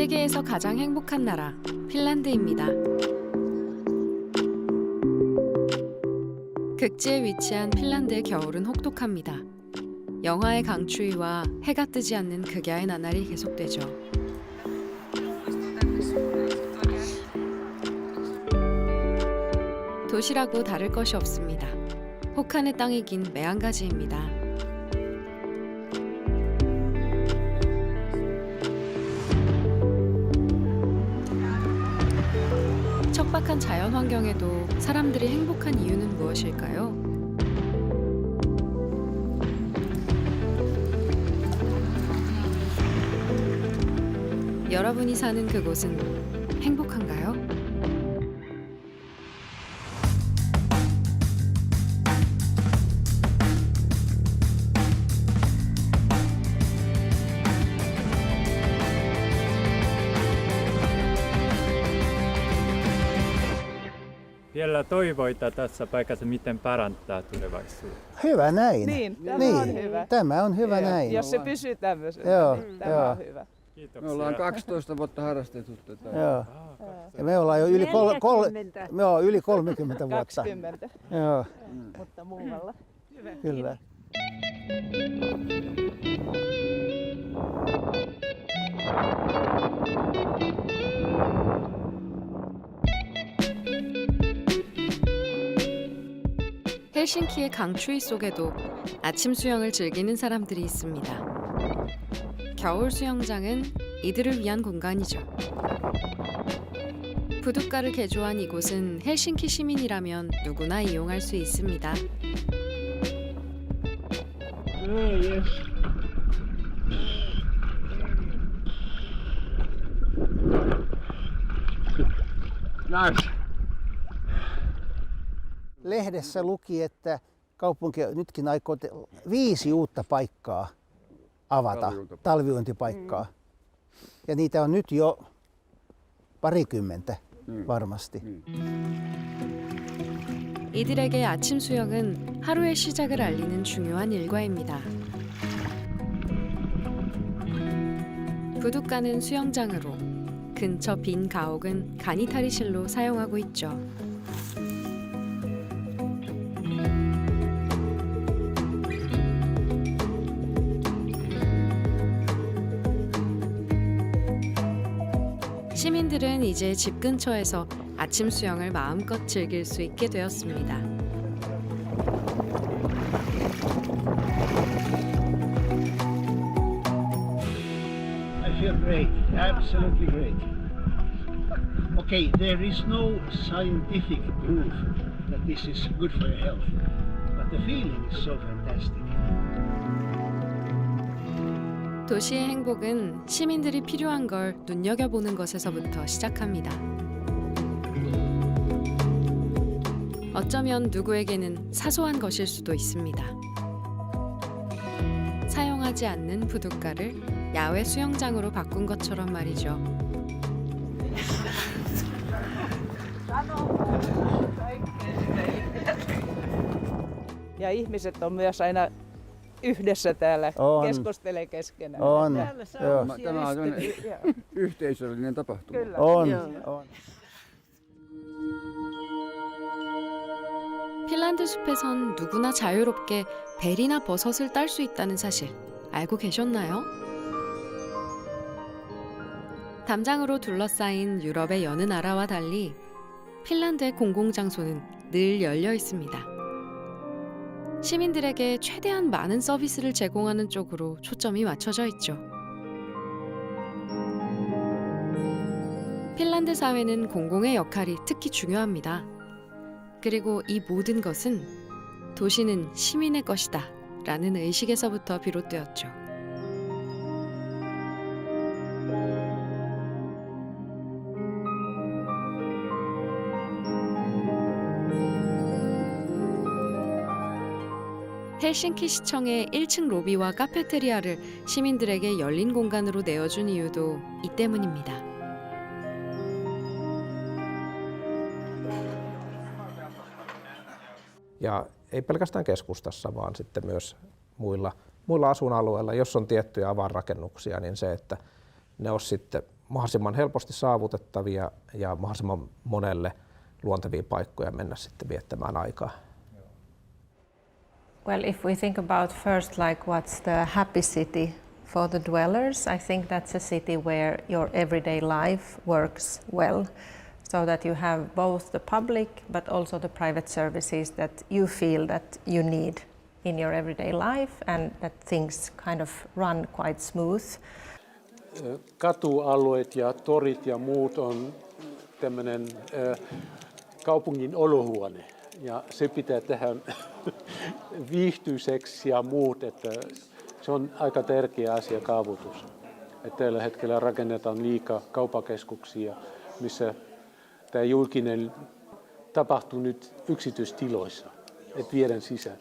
세계에서 가장 행복한 나라, 핀란드입니다. 극지에 위치한 핀란드의 겨울은 혹독합니다. 영하의 강추위와 해가 뜨지 않는 극야의 나날이 계속되죠. 도시라고 다를 것이 없습니다. 혹한의 땅이 긴 매한가지입니다. 척박한 자연 환경에도 사람들이 행복한 이유는 무엇일까요? 여러분이 사는 그곳은 행복한가요? Vielä toivoita tässä paikassa, miten parantaa tulevaisuutta. Hyvä näin. Niin, tämä on hyvä. Tämä on hyvä Joo, näin. Jos se pysyy tämmöisenä, Joo, niin tämä joo. on hyvä. Kiitoksia. Me ollaan 12 vuotta harrastettu tätä. Joo. Ja me ollaan jo yli 30 vuotta. 20, Joo, mutta muualla. kyllä. 헬싱키의 강추위 속에도 아침 수영을 즐기는 사람들이 있습니다. 겨울 수영장은 이들을 위한 공간이죠. 부둣가를 개조한 이곳은 헬싱키 시민이라면 누구나 이용할 수 있습니다. Lehdessä luki, että kaupunki nytkin aikoo 5 uutta paikkaa avata, talviuintipaikkaa. Ja niitä on nyt jo parikymmentä varmasti. 이들에게 아침 수영은 하루의 시작을 알리는 중요한 일과입니다. 부둣가는 수영장으로, 근처 빈 가옥은 간이탈의실로 사용하고 있죠. 시민들은 이제 집 근처에서 아침 수영을 마음껏 즐길 수 있게 되었습니다. I feel great, absolutely great. Okay, there is no scientific proof that this is good for your health, but the feeling is so fantastic. 도시의 행복은 시민들이 필요한 걸 눈여겨보는 것에서부터 시작합니다. 어쩌면 누구에게는 사소한 것일 수도 있습니다. 사용하지 않는 부둣가를 야외 수영장으로 바꾼 것처럼 말이죠. Ja ihmiset on myös aina yhdessä täällä, On. keskustelee keskenään. On, joo. Tämä on yhteisöllinen tapahtuma. Kyllä. On, Joo. on. 핀란드 숲에선 누구나 자유롭게 벨이나 버섯을 딸 수 있다는 사실 알고 계셨나요? 담장으로 둘러싸인 유럽의 여느 나라와 달리 핀란드의 공공장소는 늘 열려 있습니다. 시민들에게 최대한 많은 서비스를 제공하는 쪽으로 초점이 맞춰져 있죠. 핀란드 사회는 공공의 역할이 특히 중요합니다. 그리고 이 모든 것은 도시는 시민의 것이다 라는 의식에서부터 비롯되었죠. 헬싱키 시청의 1층 로비와 카페테리아를 시민들에게 열린 공간으로 내어준 이유도 이 때문입니다. Ja ei pelkästään keskustassa, vaan sitten myös muilla asuinalueilla, jos on tiettyjä avainrakennuksia, niin se, että ne olisi sitten mahdollisimman helposti saavutettavia ja mahdollisimman monelle luontevia paikkoja mennä sitten viettämään aikaa. Well, if we think about first like what's the happy city for the dwellers, I think that's a city where your everyday life works well, so that you have both the public but also the private services that you feel that you need in your everyday life and that things kind of run quite smooth. Katualueet ja torit ja muut on tämmöinen kaupungin olohuone ja se pitää tehdä viihtyiseksi ja muut, että se on aika tärkeä asia kaavoitus. Että tällä hetkellä rakennetaan liikaa kauppakeskuksia, missä tämä julkinen tapahtuu nyt yksityistiloissa, et viedään sisään.